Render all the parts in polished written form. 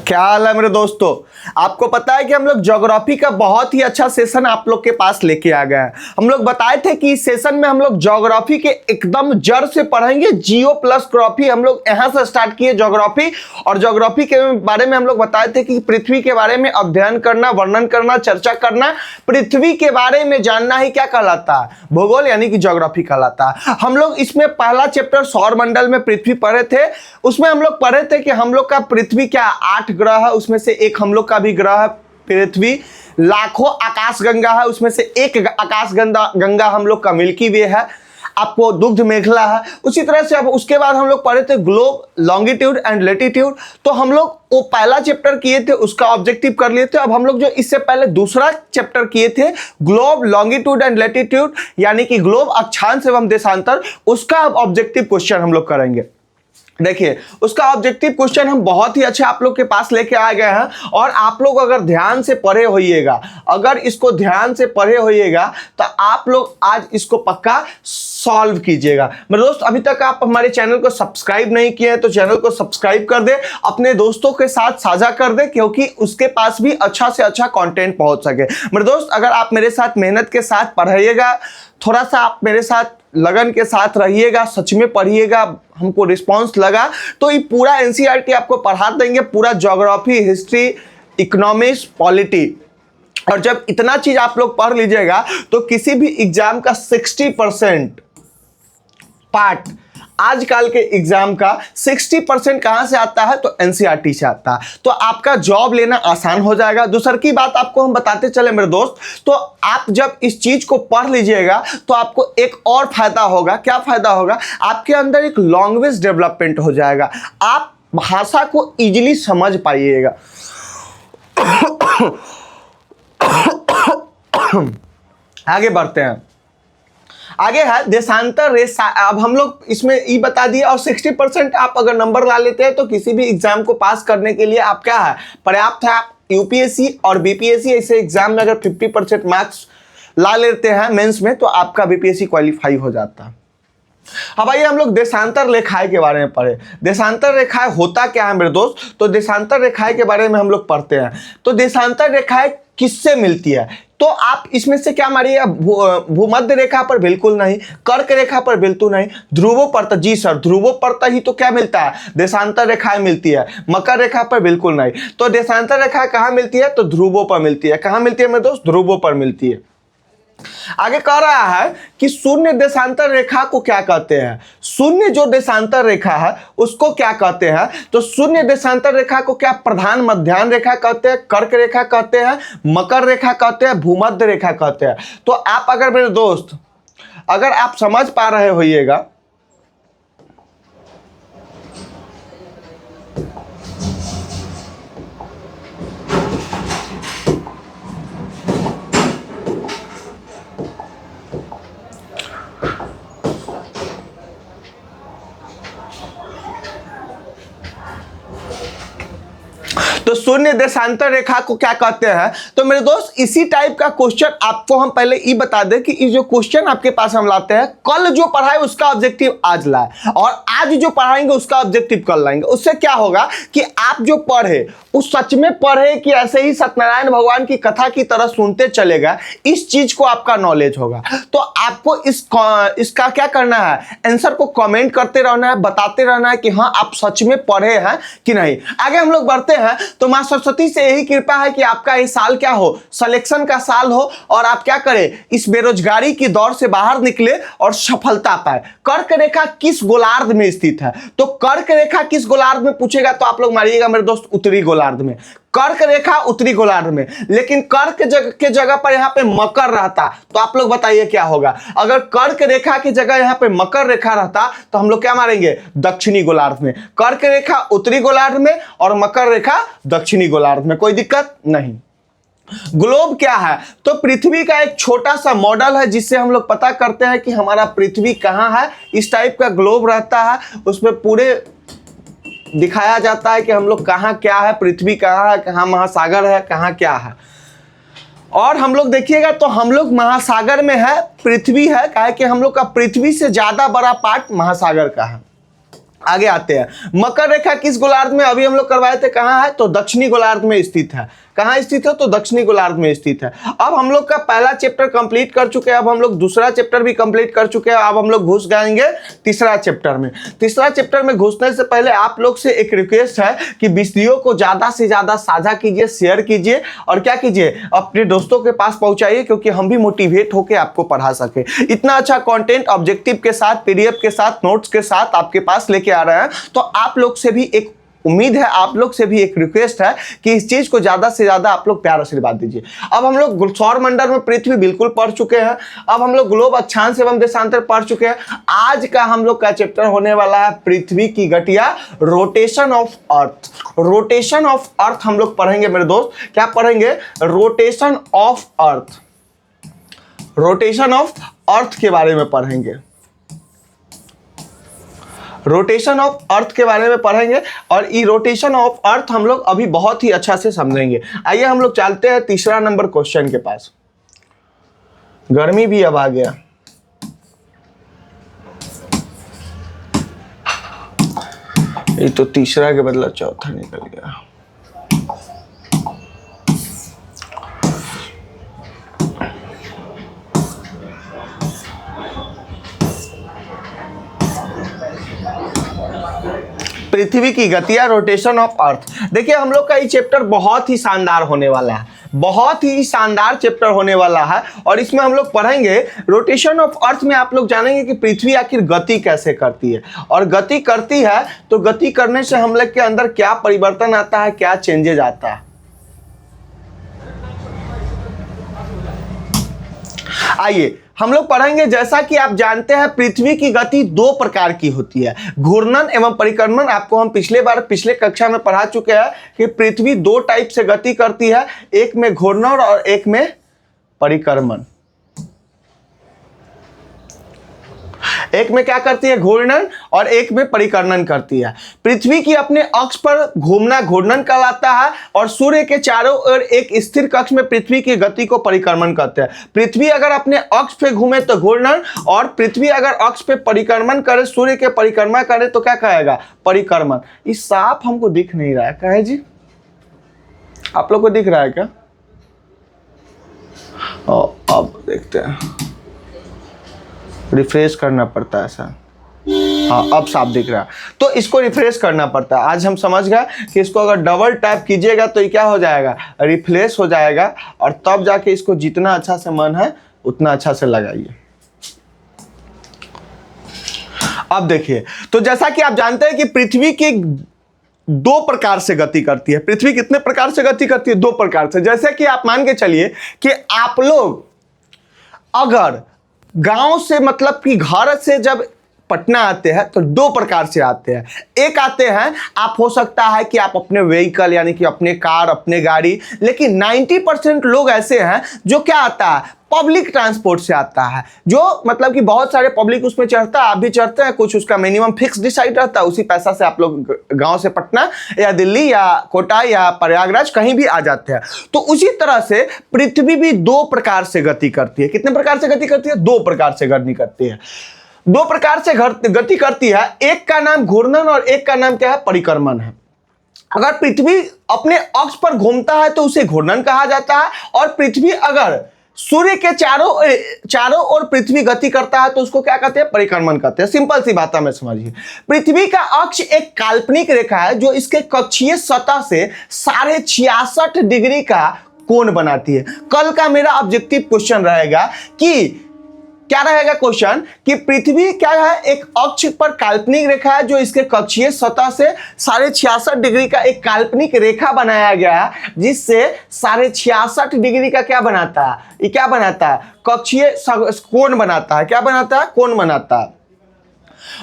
क्या हाल है मेरे दोस्तों। आपको पता है कि हम लोग ज्योग्राफी का बहुत ही अच्छा सेशन आप लोग के पास लेके आ गए हैं। हम लोग बताए थे कि इस सेशन में हम लोग ज्योग्राफी के एकदम जड़ से पढ़ेंगे। जियो प्लस ग्राफी हम लोग यहां से स्टार्ट किए ज्योग्राफी। और ज्योग्राफी के बारे में हम लोग बताए थे कि पृथ्वी के बारे में अध्ययन करना, वर्णन करना, चर्चा करना, पृथ्वी के बारे में जानना ही क्या कहलाता है, भूगोल यानी कि ज्योग्राफी कहलाता है। हम लोग इसमें पहला चैप्टर सौर मंडल में पृथ्वी पढ़े थे। उसमें हम लोग पढ़े थे कि हम लोग का पृथ्वी क्या 8 ग्रह है, उसमें से एक हम लोग का भी ग्रह है पृथ्वी। लाखों आकाश गंगा है, उसमें से एक आकाश गंगा हम लोग का मिल्की वे है, आपको दुग्ध मेखला है। उसी तरह से अब उसके बाद हम लोग पढ़े थे ग्लोब, लॉन्गिट्यूड एंड लेटीट्यूड। तो हम लोग वो पहला चैप्टर किए थे, उसका ऑब्जेक्टिव कर लिए थे। अब हम लोग जो इससे पहले दूसरा चैप्टर किए थे ग्लोब, लॉन्गिट्यूड एंड लेटीट्यूड यानी कि ग्लोब अक्षांश एवं देशांतर, उसका अब ऑब्जेक्टिव क्वेश्चन हम लोग करेंगे। देखिए उसका ऑब्जेक्टिव क्वेश्चन हम बहुत ही अच्छे आप लोग के पास लेके आ गए हैं। और आप लोग अगर ध्यान से पढ़े होइएगा, अगर इसको ध्यान से पढ़े होइएगा तो आप लोग आज इसको पक्का सॉल्व कीजिएगा। मेरे दोस्त अभी तक आप हमारे चैनल को सब्सक्राइब नहीं किए हैं तो चैनल को सब्सक्राइब कर दे, अपने दोस्तों के साथ साझा कर दे, क्योंकि उसके पास भी अच्छा से अच्छा कंटेंट पहुंच सके। मेरे दोस्त अगर आप मेरे साथ मेहनत के साथ पढ़ाइएगा, थोड़ा सा आप मेरे साथ लगन के साथ रहिएगा, सच में पढ़िएगा, हमको रिस्पांस लगा तो ये पूरा एनसीईआरटी आपको पढ़ा देंगे, पूरा ज्योग्राफी, हिस्ट्री, इकोनॉमिक्स, पॉलिटी। और जब इतना चीज आप लोग पढ़ लीजिएगा तो किसी भी एग्जाम का 60% पार्ट, आजकल के एग्जाम का 60% कहां से आता है तो एनसीईआरटी से आता है। तो आपका जॉब लेना आसान हो जाएगा। दूसरी की बात आपको हम बताते चले मेरे दोस्त, तो आप जब इस चीज को पढ़ लीजिएगा तो आपको एक और फायदा होगा। क्या फायदा होगा? आपके अंदर एक लैंग्वेज डेवलपमेंट हो जाएगा, आप भाषा को इजीली समझ पाइएगा। आगे बढ़ते हैं। आगे है देशांतर रेस। अब हम लोग इसमें ये बता दिए। और 60% आप अगर नंबर ला लेते हैं तो किसी भी एग्जाम को पास करने के लिए आप क्या है, पर्याप्त है। आप यूपीएससी और बीपीएससी ऐसे एग्जाम में अगर 50% मार्क्स ला लेते हैं मेंस में तो आपका बीपीएससी क्वालिफाई हो जाता है। अब आइए हम लोग देशांतर रेखाएं के बारे में पढ़े। देशांतर रेखाएं होता क्या है मेरे दोस्त? तो देशांतर रेखाएं के बारे में हम लोग पढ़ते हैं। तो देशांतर रेखाएं किससे मिलती है? तो आप इसमें से क्या मारिएगा, भूमध्य रेखा पर बिल्कुल नहीं, कर्क रेखा पर बिल्कुल नहीं, ध्रुवों पर। जी सर, ध्रुवों पर ही तो क्या मिलता है, देशांतर रेखाएं मिलती है। मकर रेखा पर बिल्कुल नहीं। तो देशांतर रेखा कहाँ मिलती है? तो ध्रुवों पर मिलती है। कहाँ मिलती है मेरे दोस्त? ध्रुवों पर मिलती है। आगे कह रहा है कि शून्य देशांतर रेखा को क्या कहते हैं? शून्य जो देशांतर रेखा है उसको क्या कहते हैं? तो शून्य देशांतर रेखा को क्या प्रधान मध्याह्न रेखा कहते हैं, कर्क रेखा कहते हैं, मकर रेखा कहते हैं, भूमध्य रेखा कहते हैं। तो आप अगर मेरे दोस्त अगर आप समझ पा रहे होइएगा तो शून्य देशांतर रेखा को क्या कहते हैं? तो मेरे दोस्त इसी टाइप का क्वेश्चन आपको हम पहले ये बता दें कि ये जो क्वेश्चन आपके पास हम लाते हैं, कल जो पढ़ाए उसका ऑब्जेक्टिव आज लाए और आज जो पढ़ाएंगे उसका ऑब्जेक्टिव कल लाएंगे। उससे क्या होगा कि आप जो पढ़े उस सच में पढ़े कि ऐसे ही सत्यनारायण भगवान की कथा की तरह सुनते चलेगा, इस चीज को आपका नॉलेज होगा। तो आपको इसका क्या करना है, आंसर को कमेंट करते रहना है, बताते रहना है कि हाँ आप सच में पढ़े हैं कि नहीं। आगे हम लोग बढ़ते हैं। तो मां सरस्वती से यही कृपा है कि आपका ये साल क्या हो, सिलेक्शन का साल हो और आप क्या करें, इस बेरोजगारी की दौर से बाहर निकले और सफलता पाए। कर्क रेखा किस गोलार्ध में स्थित है? तो कर्क रेखा किस गोलार्ध में पूछेगा तो आप लोग मारिएगा मेरे दोस्त उत्तरी गोलार्ध में। कर्क रेखा उत्तरी गोलार्ध में। लेकिन कर्क के जगह पर यहाँ पे मकर रहता तो आप लोग बताइए क्या होगा? अगर कर्क रेखा की जगह यहाँ पे मकर रेखा रहता तो हम लोग क्या मारेंगे, दक्षिणी गोलार्ध में। कर्क रेखा उत्तरी गोलार्ध में और मकर रेखा दक्षिणी गोलार्ध में, कोई दिक्कत नहीं। ग्लोब क्या है? तो पृथ्वी का एक छोटा सा मॉडल है जिससे हम लोग पता करते हैं कि हमारा पृथ्वी कहाँ है। इस टाइप का ग्लोब रहता है, उसमें पूरे दिखाया जाता है कि हम लोग कहाँ क्या है, पृथ्वी कहाँ है, कहाँ महासागर है, कहाँ क्या है। और हम लोग देखिएगा तो हम लोग महासागर में है, पृथ्वी है, काहे कि हम लोग का पृथ्वी से ज्यादा बड़ा पार्ट महासागर का है। आगे आते हैं, मकर रेखा किस गोलार्ध में, अभी हम लोग करवाए थे, कहाँ है, तो दक्षिणी गोलार्ध में स्थित है। कहाँ स्थित है, तो दक्षिणी गोलार्ध में स्थित है। अब हम लोग का पहला चैप्टर कंप्लीट कर चुके हैं, अब हम लोग दूसरा चैप्टर भी कंप्लीट कर चुके हैं। अब हम लोग घुस जाएंगे तीसरा चैप्टर में। तीसरा चैप्टर में घुसने से पहले आप लोग से एक रिक्वेस्ट है कि वीडियो को ज्यादा से ज्यादा साझा कीजिए, शेयर कीजिए और क्या कीजिए, अपने दोस्तों के पास पहुंचाइए, क्योंकि हम भी मोटिवेट होकर आपको पढ़ा सके। इतना अच्छा कंटेंट ऑब्जेक्टिव के साथ, पीडीएफ के साथ, नोट्स के साथ आपके पास लेके आ रहे हैं, तो आप लोग से भी एक उम्मीद है, आप लोग से भी एक रिक्वेस्ट है कि इस चीज को ज्यादा से ज्यादा आप लोग प्यार आशीर्वाद दीजिए। अब हम लोग सौर मंडल में पृथ्वी बिल्कुल पढ़ चुके हैं, अब हम लोग ग्लोब अक्षांश एवं देशांतर पढ़ चुके हैं। आज का हम लोग का चैप्टर होने वाला है पृथ्वी की गतियां, rotation of earth. Rotation of earth हम लोग पढ़ेंगे मेरे दोस्त। क्या पढ़ेंगे, rotation of earth. Rotation of earth के बारे में पढ़ेंगे, रोटेशन ऑफ अर्थ के बारे में पढ़ेंगे। और ये रोटेशन ऑफ अर्थ हम लोग अभी बहुत ही अच्छा से समझेंगे। आइए हम लोग चलते हैं तीसरा नंबर क्वेश्चन के पास। गर्मी भी अब आ गया, ये तो तीसरा के बदला चौथा निकल गया। पृथ्वी की गतियां, रोटेशन ऑफ अर्थ। देखिए हम लोग का ये चैप्टर बहुत ही शानदार होने वाला है, बहुत ही शानदार चैप्टर होने वाला है। और इसमें हम लोग पढ़ेंगे रोटेशन ऑफ अर्थ में आप लोग जानेंगे कि पृथ्वी आखिर गति कैसे करती है, और गति करती है तो गति करने से हम लोग के अंदर क्या परिवर्तन आता है, क्या चेंजेज आता है। आइए हम लोग पढ़ेंगे। जैसा कि आप जानते हैं पृथ्वी की गति दो प्रकार की होती है, घूर्णन एवं परिक्रमण। आपको हम पिछले कक्षा में पढ़ा चुके हैं कि पृथ्वी दो टाइप से गति करती है, एक में घूर्णन और एक में परिक्रमण। एक में क्या करती है, घूर्णन, और एक में परिक्रमण करती है। पृथ्वी की अपने अक्ष पर घूमना घूर्णन कहलाता है, और सूर्य के चारों ओर एक स्थिर कक्ष में पृथ्वी की गति को परिक्रमण कहते हैं। पृथ्वी अगर अपने अक्ष पे घूमे तो घूर्णन, और पृथ्वी अगर अक्ष पे परिक्रमण करे, सूर्य के परिक्रमा करे तो क्या कहेगा, परिक्रमण। इस साफ हमको दिख नहीं रहा है, क्या है जी, आप लोग को दिख रहा है क्या? अब देखते हैं, रिफ्रेश करना पड़ता है ऐसा। हाँ अब साफ दिख रहा है, तो इसको रिफ्रेश करना पड़ता है। आज हम समझ गए कि इसको अगर डबल टैप कीजिएगा तो ये क्या हो जाएगा, रिफ्रेश हो जाएगा, और तब जाके इसको जितना अच्छा से मन है उतना अच्छा से लगाइए। अब देखिए, तो जैसा कि आप जानते हैं कि पृथ्वी की दो प्रकार से गति करती है। पृथ्वी कितने प्रकार से गति करती है, दो प्रकार से। जैसे कि आप मान के चलिए कि आप लोग अगर गांव से, मतलब कि घर से जब पटना आते हैं तो दो प्रकार से आते हैं। एक आते हैं, आप हो सकता है कि आप अपने व्हीकल यानी कि अपने कार, अपने गाड़ी, लेकिन 90% लोग ऐसे हैं जो क्या आता है, पब्लिक ट्रांसपोर्ट से आता है। जो मतलब कि बहुत सारे पब्लिक उसमें चढ़ता है, आप भी चढ़ते हैं, कुछ उसका मिनिमम फिक्स डिसाइड रहता है, उसी पैसा से आप लोग गांव से पटना या दिल्ली या कोटा या प्रयागराज कहीं भी आ जाते हैं। तो उसी तरह से पृथ्वी भी दो प्रकार से गति करती है। कितने प्रकार से गति करती है, दो प्रकार से गति करती है। दो प्रकार से गति करती है, एक का नाम घूर्णन और एक का नाम क्या है, परिक्रमण है। अगर पृथ्वी अपने अक्ष पर घूमता है तो उसे घूर्णन कहा जाता है, और पृथ्वी अगर सूर्य के चारों ओर पृथ्वी गति करता है तो उसको क्या कहते हैं, परिक्रमण कहते हैं। सिंपल सी बात में समझिए, पृथ्वी का अक्ष एक काल्पनिक रेखा है जो इसके कक्षीय सतह से 66.5 डिग्री का कोण बनाती है। कल का मेरा ऑब्जेक्टिव क्वेश्चन रहेगा कि क्या रहेगा क्वेश्चन, कि पृथ्वी क्या है, एक अक्ष पर काल्पनिक रेखा है जो इसके कक्षीय सतह से 66.5 डिग्री का एक काल्पनिक रेखा बनाया गया है, जिससे 66.5 डिग्री का क्या बनाता है, ये क्या बनाता है, कक्षीय कोण बनाता है। क्या बनाता है, कोण बनाता है।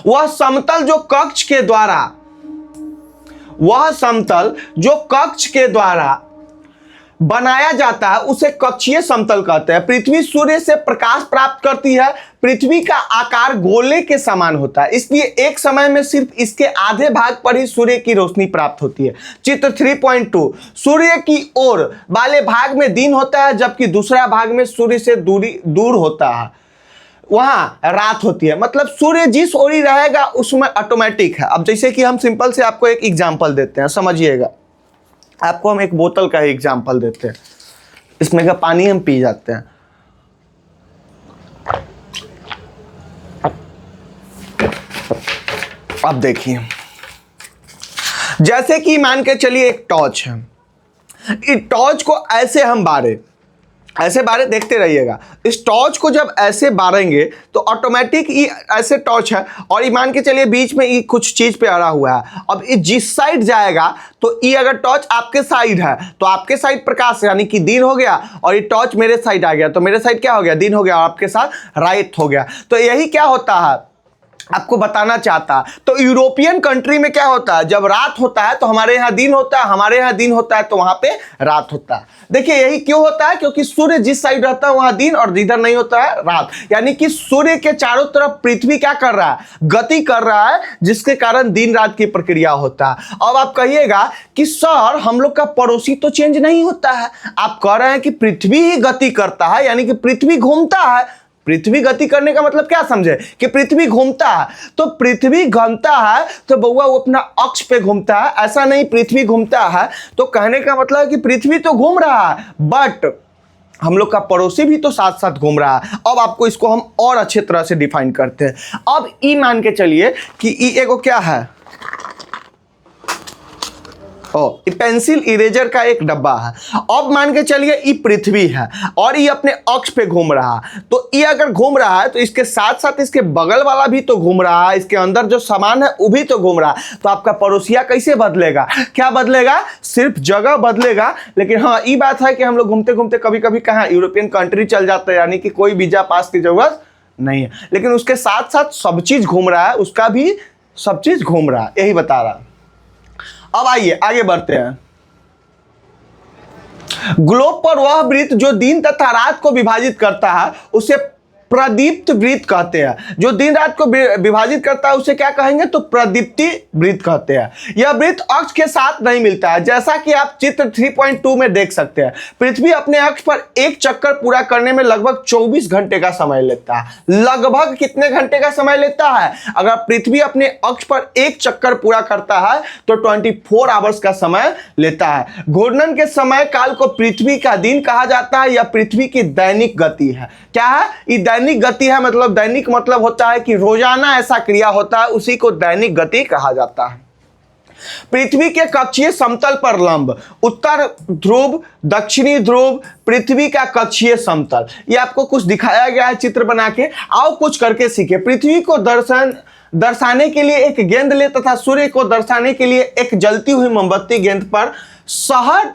वह समतल जो कक्ष के द्वारा बनाया जाता है उसे कक्षीय समतल कहते हैं। पृथ्वी सूर्य से प्रकाश प्राप्त करती है। पृथ्वी का आकार गोले के समान होता है, इसलिए एक समय में सिर्फ इसके आधे भाग पर ही सूर्य की रोशनी प्राप्त होती है। चित्र 3.2, सूर्य की ओर वाले भाग में दिन होता है जबकि दूसरा भाग में सूर्य से दूर होता है। वहां रात होती है। मतलब सूर्य जिस ओर ही रहेगा उसमें ऑटोमेटिक है। अब जैसे कि हम सिंपल से आपको एक एग्जांपल देते हैं, समझिएगा। आपको हम एक बोतल का ही एग्जांपल देते हैं, इसमें का पानी हम पी जाते हैं। अब देखिए, जैसे कि मान के चलिए एक टॉर्च है, इस टॉर्च को ऐसे हम ऐसे बारे देखते रहिएगा। इस टॉर्च को जब ऐसे बारेंगे तो ऑटोमेटिक ये ऐसे टॉर्च है, और ये मान के चलिए बीच में ये कुछ चीज पे अड़ा हुआ है। अब ये जिस साइड जाएगा तो ये अगर टॉर्च आपके साइड है तो आपके साइड प्रकाश यानी कि दिन हो गया, और ये टॉर्च मेरे साइड आ गया तो मेरे साइड क्या हो गया, दिन हो गया, और आपके साथ रात हो गया। तो यही क्या होता है आपको बताना चाहता। तो यूरोपियन कंट्री में क्या होता है, जब रात होता है तो हमारे यहाँ दिन होता है, हमारे यहाँ दिन होता है तो वहां पे रात होता है। देखिए यही क्यों होता है, क्योंकि सूर्य जिस साइड रहता है वहां दिन, और जिधर नहीं होता है रात। यानी कि सूर्य के चारों तरफ पृथ्वी क्या कर रहा है, गति कर रहा है, जिसके कारण दिन रात की प्रक्रिया होता है। अब आप कहिएगा कि सर हम लोग का पड़ोसी तो चेंज नहीं होता है। आप कह रहे हैं कि पृथ्वी ही गति करता है, यानी कि पृथ्वी घूमता है। पृथ्वी गति करने का मतलब क्या समझे, कि पृथ्वी घूमता है। तो पृथ्वी घूमता है तो बउआ वो अपना अक्ष पे घूमता है, ऐसा नहीं पृथ्वी घूमता है। तो कहने का मतलब है कि पृथ्वी तो घूम रहा है, बट हम लोग का पड़ोसी भी तो साथ साथ घूम रहा है। अब आपको इसको हम और अच्छे तरह से डिफाइन करते हैं। अब ई मान के चलिए कि ई एगो क्या है, पेंसिल इरेजर का एक डब्बा है। अब मान के चलिए ये पृथ्वी है और ये अपने अक्ष पे घूम रहा है। तो ये अगर घूम रहा है तो इसके साथ साथ इसके बगल वाला भी तो घूम रहा है, इसके अंदर जो सामान है वो भी तो घूम रहा है। तो आपका पड़ोसिया कैसे बदलेगा, क्या बदलेगा, सिर्फ जगह बदलेगा। लेकिन हाँ ये बात है कि हम लोग घूमते घूमते कभी कभी कहाँ यूरोपियन कंट्री चल जाते हैं, यानी कि कोई वीजा पास की जरूरत नहीं है। लेकिन उसके साथ साथ सब चीज घूम रहा है, उसका भी सब चीज घूम रहा है, यही बता रहा। अब आइए आगे बढ़ते हैं। ग्लोब पर वह वृत्त जो दिन तथा रात को विभाजित करता है उसे प्रदीप्त वृत्त कहते हैं। जो दिन रात को विभाजित करता है उसे क्या कहेंगे, तो प्रदीप्ति वृत्त कहते हैं। यह वृत्त अक्ष के साथ नहीं मिलता है, जैसा कि आप चित्र 3.2 में देख सकते हैं। पृथ्वी अपने अक्ष पर एक चक्कर पूरा करने में लगभग 24 घंटे का समय लेता है। लगभग कितने घंटे का समय लेता है, अगर पृथ्वी अपने अक्ष पर एक चक्कर पूरा करता है तो 24 आवर्स का समय लेता है। घूर्णन के समय काल को पृथ्वी का दिन कहा जाता है। यह पृथ्वी की दैनिक गति है। क्या है, ये दैनिक गति है। मतलब दैनिक मतलब होता है कि रोजाना ऐसा क्रिया होता है, उसी को दैनिक गति कहा जाता है। पृथ्वी के कक्षीय समतल पर लंब, उत्तर ध्रुव, दक्षिणी ध्रुव, पृथ्वी का कक्षीय समतल। ये आपको कुछ दिखाया गया है चित्र बना के, आओ कुछ करके सीखे। पृथ्वी को दर्शाने के लिए एक गेंद ले तथा सूर्य को दर्शाने के लिए एक जलती हुई मोमबत्ती गेंद पर शहर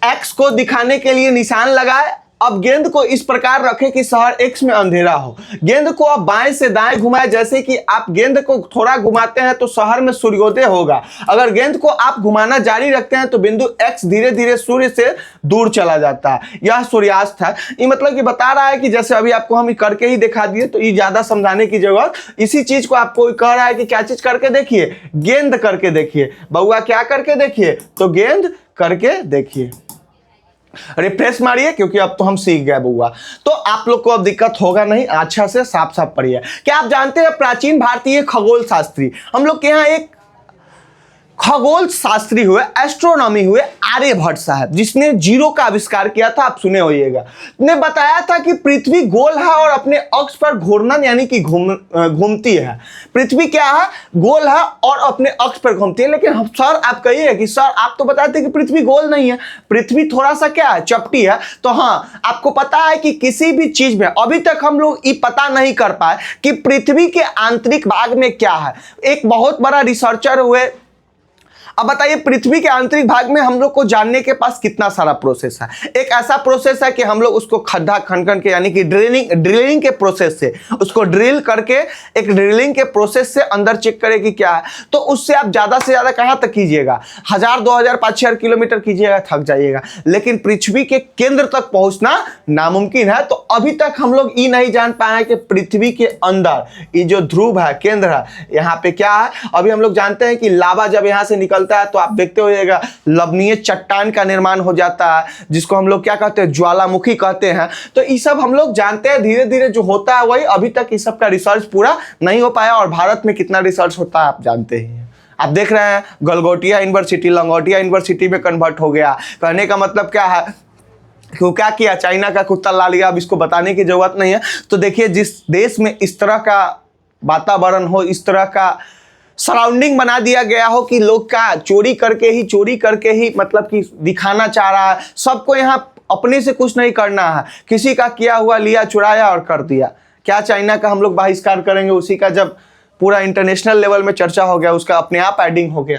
एक्स को दिखाने के लिए निशान लगाए। अब गेंद को इस प्रकार रखें कि शहर एक्स में अंधेरा हो। गेंद को आप बाएं से दाएं घुमाएं, जैसे कि आप गेंद को थोड़ा घुमाते हैं तो शहर में सूर्योदय होगा। अगर गेंद को आप घुमाना जारी रखते हैं तो बिंदु एक्स धीरे धीरे सूर्य से दूर चला जाता है। यह सूर्यास्त है। ये मतलब कि बता रहा है कि जैसे अभी आपको हम करके ही दिखा दिए, तो ये ज्यादा समझाने की जरूरत, इसी चीज को आपको कह रहा है कि क्या चीज करके देखिए, गेंद करके देखिए। बउआ क्या करके देखिए, तो गेंद करके देखिए। रिफ्रेश मारिए, क्योंकि अब तो हम सीख गए बुआ, तो आप लोग को अब दिक्कत होगा नहीं। अच्छा से साफ साफ पढ़िए। क्या आप जानते हैं प्राचीन भारतीय खगोल शास्त्री, हम लोग के यहाँ एक खगोल शास्त्री हुए, एस्ट्रोनॉमी हुए आर्यभट्ट साहब, जिसने जीरो का आविष्कार किया था, आप सुने होइएगा। ने बताया था कि पृथ्वी गोल है और अपने अक्ष पर घूर्णन यानी कि घूमती है। पृथ्वी क्या है, गोल है और अपने अक्ष पर घूमती है। लेकिन सर आप कहिए कि सर आप तो बताते कि पृथ्वी गोल नहीं है, पृथ्वी थोड़ा सा क्या है, चपटी है। तो हाँ, आपको पता है कि किसी भी चीज में अभी तक हम लोग ये पता नहीं कर पाए कि पृथ्वी के आंतरिक भाग में क्या है। एक बहुत बड़ा रिसर्चर हुए। अब बताइए पृथ्वी के आंतरिक भाग में हम लोग को जानने के पास कितना सारा प्रोसेस है। एक ऐसा प्रोसेस है कि हम लोग उसको खड्डा खनन के यानी कि ड्रिलिंग के प्रोसेस से उसको ड्रिल करके एक ड्रिलिंग के प्रोसेस से अंदर चेक करें कि क्या है। तो उससे आप ज्यादा से ज्यादा कहां तक कीजिएगा, 1000, 2000, 5000 किलोमीटर कीजिएगा, थक जाइएगा। लेकिन पृथ्वी के केंद्र तक पहुंचना नामुमकिन है। तो अभी तक हम लोग ये नहीं जान पाए कि पृथ्वी के अंदर ये जो ध्रुव है, केंद्र है, यहाँ पे क्या है। अभी हम लोग जानते हैं कि लावा जब यहाँ से निकलता चलता है तो आप देखते होइएगा लवणीय चट्टान का निर्माण हो जाता है, जिसको हम लोग क्या कहते हैं, ज्वालामुखी कहते हैं। तो ये सब हम लोग जानते हैं, धीरे धीरे जो होता है वही, अभी तक इस सब का रिसर्च पूरा नहीं हो पाया। और भारत में कितना रिसर्च होता है आप जानते ही हैं। आप देख रहे हैं गलगोटिया यूनिवर्सिटी लंगोटिया यूनिवर्सिटी में कन्वर्ट हो गया। कहने का मतलब क्या है, क्यों क्या किया, चाइना का कुत्ता ला लिया, अब इसको बताने की जरूरत नहीं है। तो देखिए जिस देश में इस तरह का वातावरण हो, इस तरह का सराउंडिंग बना दिया गया हो कि लोग का चोरी करके ही मतलब कि दिखाना चाह रहा है, सबको यहाँ अपने से कुछ नहीं करना है, किसी का किया हुआ लिया, चुराया और कर दिया। क्या चाइना का हम लोग बहिष्कार करेंगे, उसी का जब पूरा इंटरनेशनल लेवल में चर्चा हो गया, उसका अपने आप एडिंग हो गया।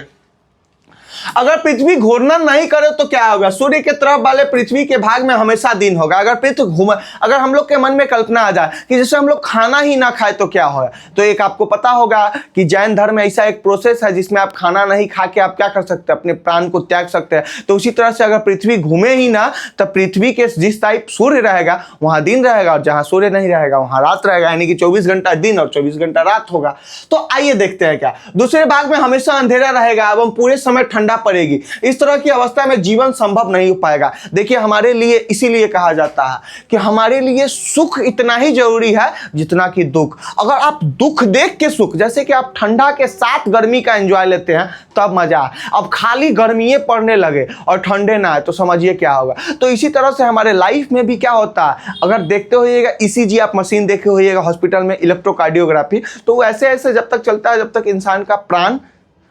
अगर पृथ्वी घूर्णन नहीं करे तो क्या होगा, सूर्य के तरफ वाले पृथ्वी के भाग में हमेशा दिन होगा। अगर पृथ्वी घूमे, अगर हम लोग के मन में कल्पना आ जाए कि जैसे हम लोग खाना ही ना खाए तो क्या होगा, तो एक आपको पता होगा कि जैन धर्म में ऐसा एक प्रोसेस है जिसमें आप खाना नहीं खा के आप क्या कर सकते हैं, अपने प्राण को त्याग सकते हैं। तो उसी तरह से अगर पृथ्वी घूमे ही ना, तब पृथ्वी के जिस टाइप सूर्य रहेगा वहां दिन रहेगा, और जहां सूर्य नहीं रहेगा वहां रात रहेगा, यानी कि 24 घंटा दिन और 24 घंटा रात होगा। तो आइए देखते हैं क्या, दूसरे भाग में हमेशा अंधेरा रहेगा एवं पूरे समय ठंडा पड़ेगी। इस तरह की अवस्था में जीवन संभव नहीं हो पाएगा। देखिए हमारे लिए इसीलिए कहा जाता है कि हमारे लिए सुख इतना ही जरूरी है जितना कि दुख। अगर आप दुख देख के सुख, जैसे कि आप ठंडा के साथ गर्मी का एंजॉय लेते हैं तब मजा, अब खाली गर्मी पड़ने लगे और ठंडे ना आए तो समझिए क्या होगा। तो इसी तरह से हमारे लाइफ में भी क्या होता है, अगर देखते होइएगा ईसीजी आप मशीन देखे होइएगा हॉस्पिटल में, इलेक्ट्रोकार्डियोग्राफी, तो ऐसे ऐसे जब तक चलता है जब तक इंसान का प्राण,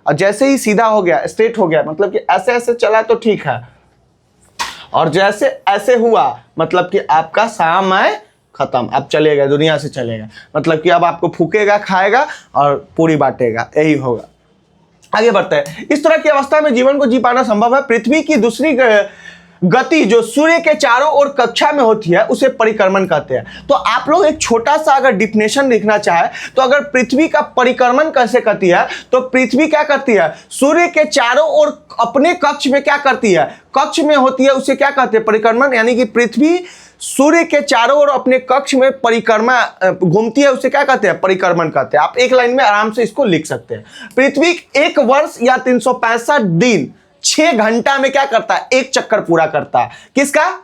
और जैसे ही सीधा हो गया, स्ट्रेट हो गया, मतलब कि ऐसे ऐसे चला तो ठीक है, और जैसे ऐसे हुआ मतलब कि आपका समय खत्म, अब चलेगा, दुनिया से चलेगा, मतलब कि अब आपको फूकेगा, खाएगा और पूरी बांटेगा, यही होगा। आगे बढ़ते हैं। इस तरह की अवस्था में जीवन को जी पाना संभव है। पृथ्वी की दूसरी गति जो सूर्य के चारों ओर कक्षा में होती है उसे परिक्रमण कहते हैं। तो आप लोग एक छोटा सा अगर डिफिनेशन लिखना चाहे तो अगर पृथ्वी का परिक्रमण कैसे करती है, तो पृथ्वी क्या करती है, सूर्य के चारों ओर अपने कक्ष में क्या करती है, कक्ष में होती है, उसे क्या कहते हैं, परिक्रमण। यानी कि पृथ्वी सूर्य के चारों ओर अपने कक्ष में परिक्रमा घूमती है, उसे क्या कहते हैं, परिक्रमण कहते हैं। आप एक लाइन में आराम से इसको लिख सकते हैं। पृथ्वी एक वर्ष या 365 दिन 6 घंटा में क्या करता है, एक चक्कर पूरा करता है। किसका,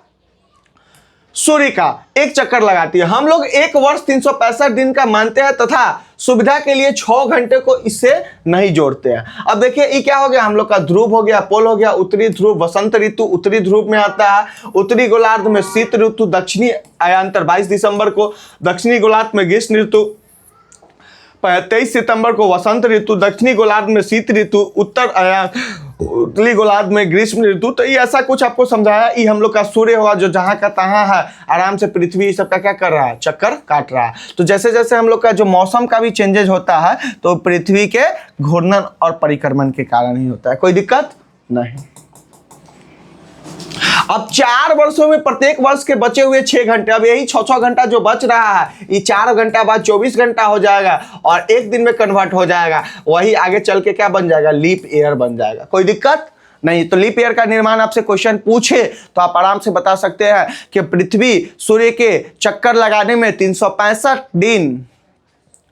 सूर्य का एक चक्कर लगाती है। हम लोग एक वर्ष 365 दिन का मानते हैं तथा सुविधा के लिए 6 घंटे को इससे नहीं जोड़ते हैं। अब देखिए ये क्या हो गया, हम लोग का ध्रुव हो गया, पोल हो गया, उत्तरी ध्रुव वसंत ऋतु उत्तरी ध्रुव में आता है, उत्तरी गोलार्ध में शीत ऋतु, दक्षिणी अयांतर 22 दिसंबर को, दक्षिणी गोलार्ध में ग्रीष्म ऋतु, 23 सितंबर को वसंत ऋतु, दक्षिणी गोलार्ध में शीत ऋतु, उत्तरी गोलार्ध में ग्रीष्म ऋतु। तो ये ऐसा कुछ आपको समझाया। ये हम लोग का सूर्य हुआ जो जहां का तहां है, आराम से पृथ्वी सबका क्या कर रहा है, चक्कर काट रहा है। तो जैसे जैसे हम लोग का जो मौसम का भी चेंजेज होता है तो पृथ्वी के घूर्णन और परिक्रमण के कारण ही होता है, कोई दिक्कत नहीं। अब 4 वर्षों में प्रत्येक वर्ष के बचे हुए 6 घंटे, अब यही 6 घंटा जो बच रहा है ये 4 घंटा बाद 24 घंटा हो जाएगा और एक दिन में कन्वर्ट हो जाएगा। वही आगे चल के क्या बन जाएगा, लीप ईयर बन जाएगा, कोई दिक्कत नहीं। तो लीप ईयर का निर्माण आपसे क्वेश्चन पूछे तो आप आराम से बता सकते हैं कि पृथ्वी सूर्य के चक्कर लगाने में 365 दिन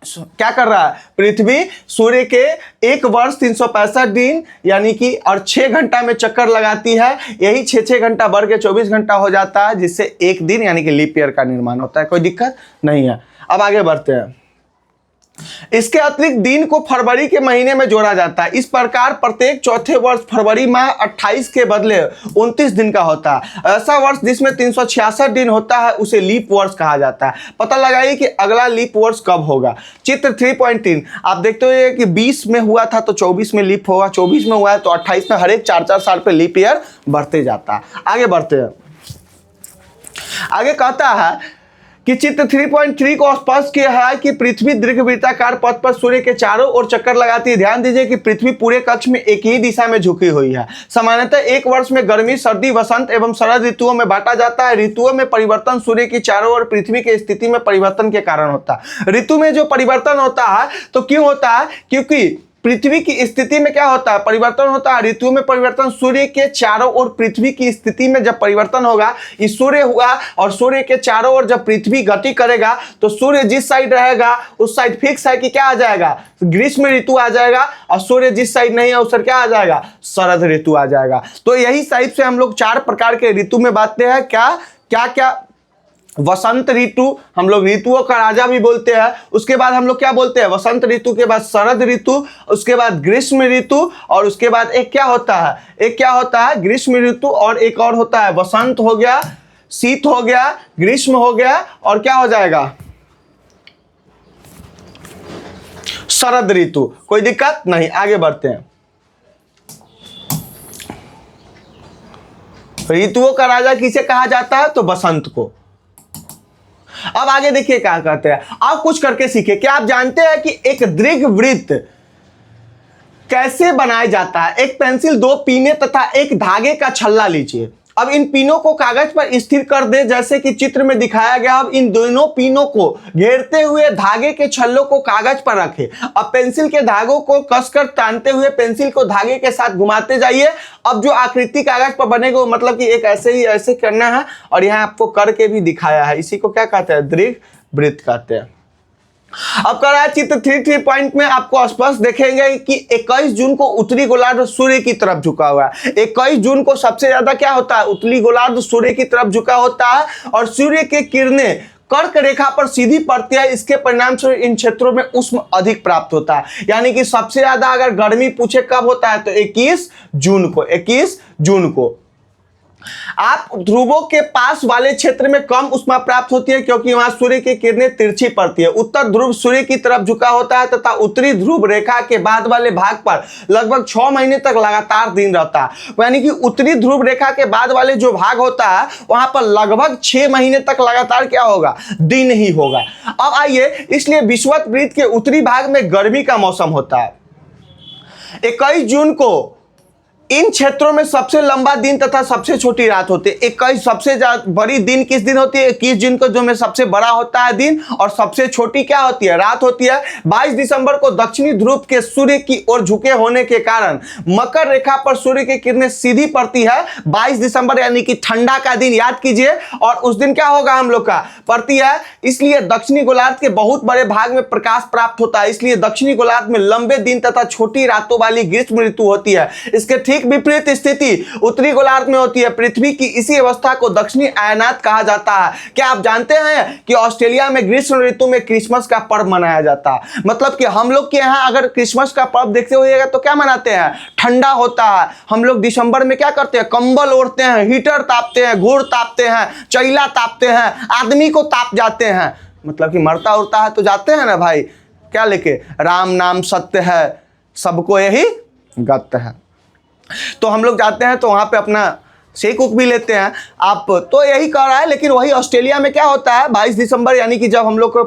क्या कर रहा है, पृथ्वी सूर्य के एक वर्ष 365 दिन यानी कि और 6 घंटा में चक्कर लगाती है। यही 6 घंटा बढ़ के 24 घंटा हो जाता है, जिससे एक दिन यानी कि लीप ईयर का निर्माण होता है, कोई दिक्कत नहीं है। अब आगे बढ़ते हैं। इसके अतिरिक्त दिन को फरवरी के महीने में जोड़ा जाता है। इस प्रकार प्रत्येक चौथे वर्ष फरवरी माह 28 के बदले 29 दिन का होता है। ऐसा वर्ष जिसमें 366 दिन होता है उसे लीप वर्ष कहा जाता है। पता लगाइए कि अगला लीप वर्ष कब होगा। चित्र 3.3 आप देखते हो कि 20 में हुआ था तो 24 में लीप होगा, 24 में हुआ है तो 28 में, हर एक 4-4 साल पे लीप ईयर बढ़ते जाता है। आगे बढ़ते हैं। आगे कहता है कि चित्र 3.3 को स्पष्ट किया है कि पृथ्वी दीर्घवृत्ताकार पथ पर सूर्य के चारों ओर चक्कर लगाती है। ध्यान दीजिए कि पृथ्वी पूरे कक्ष में एक ही दिशा में झुकी हुई है। सामान्यतः एक वर्ष में गर्मी, सर्दी, वसंत एवं शरद ऋतुओं में बांटा जाता है। ऋतुओं में परिवर्तन सूर्य की चारों ओर पृथ्वी की स्थिति में परिवर्तन के कारण होता है। ऋतु में जो परिवर्तन होता है तो क्यों होता है, क्योंकि पृथ्वी की स्थिति में क्या होता है, परिवर्तन होता है। ऋतुओं में परिवर्तन, सूर्य के चारों ओर पृथ्वी की स्थिति में जब परिवर्तन होगा, इस सूर्य हुआ और सूर्य के चारों ओर जब पृथ्वी गति करेगा तो सूर्य जिस साइड रहेगा उस साइड फिक्स है कि क्या आ जाएगा, ग्रीष्म ऋतु आ जाएगा, और सूर्य जिस साइड नहीं है उस साइड क्या आ जाएगा, शरद ऋतु आ जाएगा। तो यही टाइप से हम लोग 4 प्रकार के ऋतु में बांटते हैं। क्या क्या क्या, वसंत ऋतु हम लोग ऋतुओं का राजा भी बोलते हैं। उसके बाद हम लोग क्या बोलते हैं, वसंत ऋतु के बाद शरद ऋतु, उसके बाद ग्रीष्म ऋतु, और उसके बाद एक क्या होता है, ग्रीष्म ऋतु, और एक और होता है वसंत हो गया, शीत हो गया, ग्रीष्म हो गया, और क्या हो जाएगा, शरद ऋतु। कोई दिक्कत नहीं, आगे बढ़ते हैं। ऋतुओं का राजा किसे कहा जाता है, तो बसंत को। अब आगे देखिए क्या कहते हैं, आप कुछ करके सीखे। क्या आप जानते हैं कि एक दीर्घवृत्त कैसे बनाया जाता है। एक पेंसिल, 2 पीने तथा एक धागे का छल्ला लीजिए। अब इन पिनों को कागज पर स्थिर कर दे जैसे कि चित्र में दिखाया गया। अब इन दोनों पिनों को घेरते हुए धागे के छल्लों को कागज पर रखें। अब पेंसिल के धागों को कसकर तानते हुए पेंसिल को धागे के साथ घुमाते जाइए। अब जो आकृति कागज पर बनेगा वो मतलब कि एक ऐसे करना है, और यहाँ आपको करके भी दिखाया है। इसी को क्या कहते हैं, दीर्घवृत्त कहते हैं। अब कर रहा है चित्र 3 पॉइंट में आपको स्पष्ट देखेंगे कि 21 जून को उत्तरी गोलार्ध सूर्य की तरफ झुका हुआ है। 21 जून को सबसे ज्यादा क्या होता है, उत्तरी गोलार्ध सूर्य की तरफ झुका होता है, और सूर्य के किरणें कर्क रेखा पर सीधी पड़ती है। इसके परिणाम से इन क्षेत्रों में उष्ण अधिक प्राप्त होता है। यानी कि सबसे ज्यादा अगर गर्मी पूछे कब होता है तो 21 जून को। आप ध्रुवों के पास वाले क्षेत्र में कम ऊष्मा प्राप्त होती है क्योंकि वहां सूर्य की किरणें तिरछी पड़ती है। उत्तर ध्रुव सूर्य की तरफ झुका होता है तथा उत्तरी ध्रुव रेखा के बाद वाले भाग पर लगभग 6 महीने तक लगातार दिन रहता है। यानी कि उत्तरी ध्रुव रेखा के बाद वाले जो भाग होता है वहां पर लगभग 6 महीने तक लगातार क्या होगा, दिन ही होगा। अब आइए, इसलिए विषुवत के उत्तरी भाग में गर्मी का मौसम होता है। 21 जून को इन क्षेत्रों में सबसे लंबा दिन तथा सबसे छोटी रात होती है। 21 सबसे बड़ी दिन किस दिन होती है, 21 जून को जो में सबसे बड़ा होता है दिन, और सबसे छोटी क्या होती है, रात होती है। 22 दिसंबर को दक्षिणी ध्रुव के सूर्य की ओर झुके होने के कारण मकर रेखा पर सूर्य की किरणें सीधी पड़ती है। 22 दिसंबर यानी कि ठंडा का दिन याद कीजिए, और उस दिन क्या होगा हम लोग का, पड़ती है। इसलिए दक्षिणी गोलार्ध के बहुत बड़े भाग में प्रकाश प्राप्त होता है। इसलिए दक्षिणी गोलार्ध में लंबे दिन तथा छोटी रातों वाली ग्रीष्म ऋतु होती है। इसके ठीक विपरीत स्थिति उत्तरी गोलार्ध में होती है। पृथ्वी की इसी अवस्था को दक्षिणी अयनात कहा जाता है। क्या आप जानते हैं कि ऑस्ट्रेलिया में ग्रीष्म ऋतु में क्रिसमस का पर्व मनाया जाता है। मतलब कि हम लोग के यहाँ अगर क्रिसमस का पर्व देखते होइएगा तो क्या मनाते हैं, ठंडा होता है। हम लोग दिसंबर में क्या करते हैं, कंबल ओढ़ते हैं, हीटर तापते हैं, गुड़ तापते हैं, चैला तापते हैं, आदमी को ताप जाते हैं। मतलब कि मरता उड़ता है तो जाते हैं ना भाई, क्या लेके, राम नाम सत्य है, सबको यही गत्य है। तो हम लोग जाते हैं तो वहाँ पे अपना शेक उक भी लेते हैं। आप तो यही कर रहा है, लेकिन वही ऑस्ट्रेलिया में क्या होता है, 22 दिसंबर यानी कि जब हम लोग को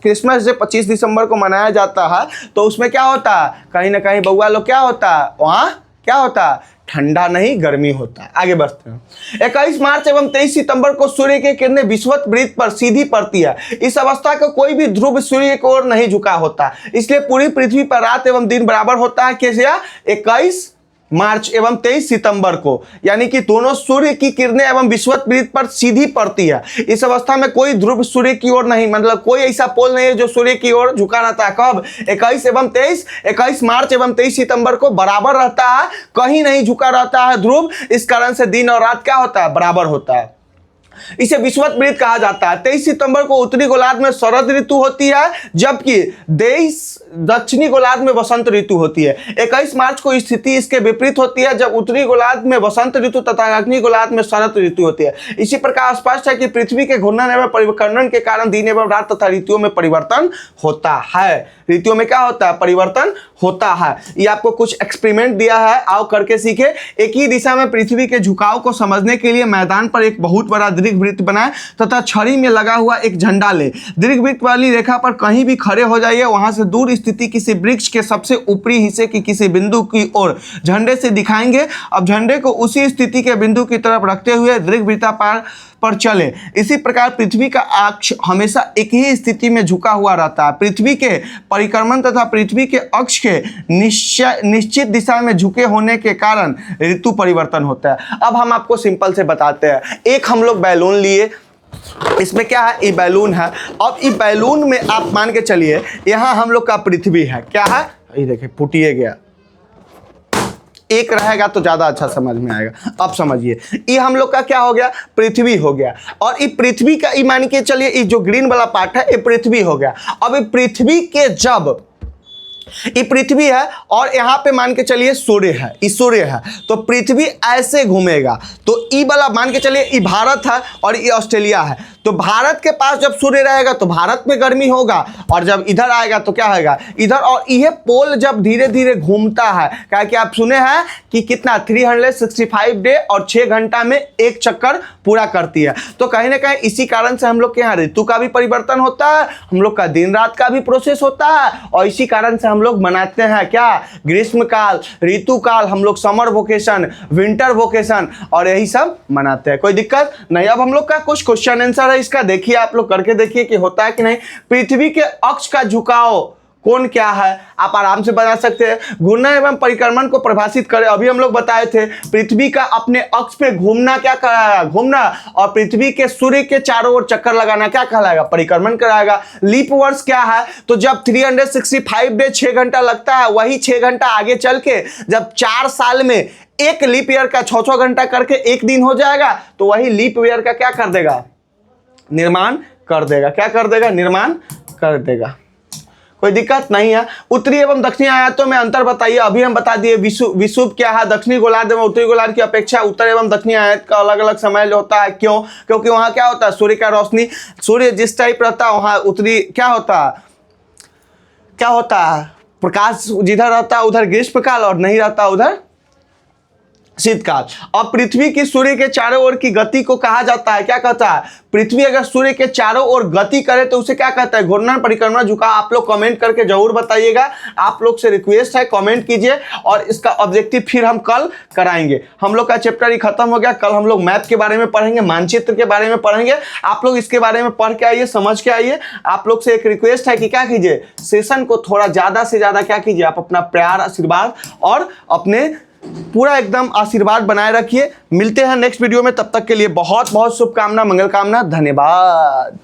क्रिसमस से 25 दिसंबर को मनाया जाता है तो उसमें क्या होता है, कहीं ना कहीं बउआ लोग क्या होता है, वहाँ क्या होता है, ठंडा नहीं गर्मी होता है। आगे बढ़ते हैं। 21 मार्च एवं 23 सितंबर को सूर्य की किरणें विषुवत वृत्त पर सीधी पड़ती है। इस अवस्था का कोई भी ध्रुव सूर्य की ओर नहीं झुका होता, इसलिए पूरी पृथ्वी पर रात एवं दिन बराबर होता है। कैसे, 21 मार्च एवं 23 सितंबर को, यानी कि दोनों सूर्य की किरणें एवं विषुवत वृत्त पर सीधी पड़ती है। इस अवस्था में कोई ध्रुव सूर्य की ओर नहीं, मतलब कोई ऐसा पोल नहीं है जो सूर्य की ओर झुका रहता है। कब, 21 एवं 23, 21 मार्च एवं 23 सितंबर को बराबर रहता है, कहीं नहीं झुका रहता है ध्रुव। इस कारण से दिन और रात क्या होता है, बराबर होता है। इसे विषुवत वृत्त कहा जाता है। 23 सितंबर को उत्तरी गोलार्ध में शरद ऋतु होती है, जबकि 23 दक्षिणी गोलार्ध में वसंत ऋतु होती है। 21 मार्च को स्थिति इसके विपरीत होती है, जब उत्तरी गोलार्ध में वसंत ऋतु तथा दक्षिणी गोलार्ध में शरद ऋतु होती है। इसी प्रकार स्पष्ट है कि पृथ्वी के घूर्णन एवं परिवर्तन के कारण दिन एवं रात तथा ऋतुओं में परिवर्तन होता है। ऋतुओं में क्या होता है, परिवर्तन होता है। ये आपको कुछ एक्सपेरिमेंट दिया है, आओ करके सीखे। एक ही दिशा में पृथ्वी के झुकाव को समझने के लिए मैदान पर एक बहुत बड़ा दीर्घवृत्त बनाए तथा छड़ी में लगा हुआ एक झंडा ले। दीर्घवृत्त वाली रेखा पर कहीं भी खड़े हो जाइए, वहां से दूर स्थिति किसी वृक्ष के सबसे ऊपरी हिस्से की किसी बिंदु की ओर झंडे से दिखाएंगे। अब झंडे को उसी स्थिति के बिंदु की तरफ रखते हुए दीर्घवृत्ताकार पर चले। इसी प्रकार पृथ्वी का अक्ष हमेशा एक ही स्थिति में झुका हुआ रहता है। पृथ्वी के परिक्रमण तथा पृथ्वी के अक्ष के निश्चित दिशा में झुके होने के कारण ऋतु परिवर्तन होता है। अब हम आपको सिंपल से बताते हैं। एक हम लोग बैलून लिए, इसमें क्या है, ये बैलून है। अब ये बैलून में आप मान के चलिए यहाँ हम लोग का पृथ्वी है, क्या है, ये देखिए फुटिए गया, एक रहेगा तो ज्यादा अच्छा समझ में आएगा। अब समझिए, ये हम लोग का क्या हो गया, पृथ्वी हो गया। और ये पृथ्वी का, ये मान के चलिए ये जो ग्रीन वाला पार्ट है ये पृथ्वी हो गया। अब ये पृथ्वी के जब ये पृथ्वी है और यहाँ पे मान के चलिए सूर्य है, ये सूर्य है, तो पृथ्वी ऐसे घूमेगा। तो ई वाला मान के चलिए ये भारत है और ये ऑस्ट्रेलिया है। तो भारत के पास जब सूर्य रहेगा तो भारत में गर्मी होगा, और जब इधर आएगा तो क्या होगा, इधर। और यह पोल जब धीरे धीरे घूमता है, क्या कि आप सुने हैं कि कितना 365 डे और 6 घंटा में एक चक्कर पूरा करती है। तो कहीं ना कहीं इसी कारण से हम लोग के यहाँ ऋतु का भी परिवर्तन होता है, हम लोग का दिन रात का भी प्रोसेस होता है, और इसी कारण से हम लोग मनाते हैं क्या, ग्रीष्म काल, ऋतु काल, हम लोग समर वेकेशन, विंटर वेकेशन और यही सब मनाते हैं। कोई दिक्कत नहीं। अब हम लोग का कुछ क्वेश्चन आंसर है इसका, देखिए आप लोग करके देखिए कि होता है कि नहीं। पृथ्वी के अक्ष का झुकाव कोण क्या है, आप आराम से बता सकते हैं। घूमना एवं परिक्रमण को परिभाषित करें। अभी हम लोग बताए थे पृथ्वी का अपने अक्ष पे घूमना क्या कराएगा, घूमना, और पृथ्वी के सूर्य के चारों ओर चक्कर लगाना क्या कहलाएगा, परिक्रमण कराएगा। लीप वर्ष क्या है, तो जब 365 डे 6 घंटा लगता है, वही 6 घंटा आगे चल के जब 4 साल में एक लीप ईयर का 6 घंटा करके एक दिन हो जाएगा, तो वही लीप ईयर का क्या कर देगा, निर्माण कर देगा। क्या कर देगा, निर्माण कर देगा। कोई दिक्कत नहीं है। उत्तरी एवं दक्षिणी आयतों में अंतर बताइए। अभी हम बता दिए विषुव क्या है, दक्षिणी गोलार्ध एवं उत्तरी गोलार्ध की अपेक्षा उत्तर एवं दक्षिणी आयत का अलग अलग समय होता है। क्यों, क्योंकि वहां क्या होता है, सूर्य का रोशनी, सूर्य जिस टाइप रहता है वहां उत्तरी क्या होता है, क्या होता है, प्रकाश जिधर रहता है उधर ग्रीष्म काल और नहीं रहता उधर शीतकाल। अब पृथ्वी की सूर्य के चारों ओर की गति को कहा जाता है, क्या कहता है, पृथ्वी अगर सूर्य के चारों ओर गति करे तो उसे क्या कहता है, घूर्णन परिक्रमण झुकाव। आप लोग कमेंट करके जरूर बताइएगा, आप लोग से रिक्वेस्ट है कमेंट कीजिए, और इसका ऑब्जेक्टिव फिर हम कल कराएंगे। हम लोग का चैप्टर ही खत्म हो गया। कल हम लोग मैप के बारे में पढ़ेंगे, मानचित्र के बारे में पढ़ेंगे। आप लोग इसके बारे में पढ़ के आइए, समझ के आइए। आप लोग से एक रिक्वेस्ट है कि क्या कीजिए, सेशन को थोड़ा ज्यादा से ज्यादा क्या कीजिए, आप अपना प्यार, आशीर्वाद और अपने पूरा एकदम आशीर्वाद बनाए रखिए। मिलते हैं नेक्स्ट वीडियो में, तब तक के लिए बहुत बहुत शुभकामना, मंगल कामना, धन्यवाद।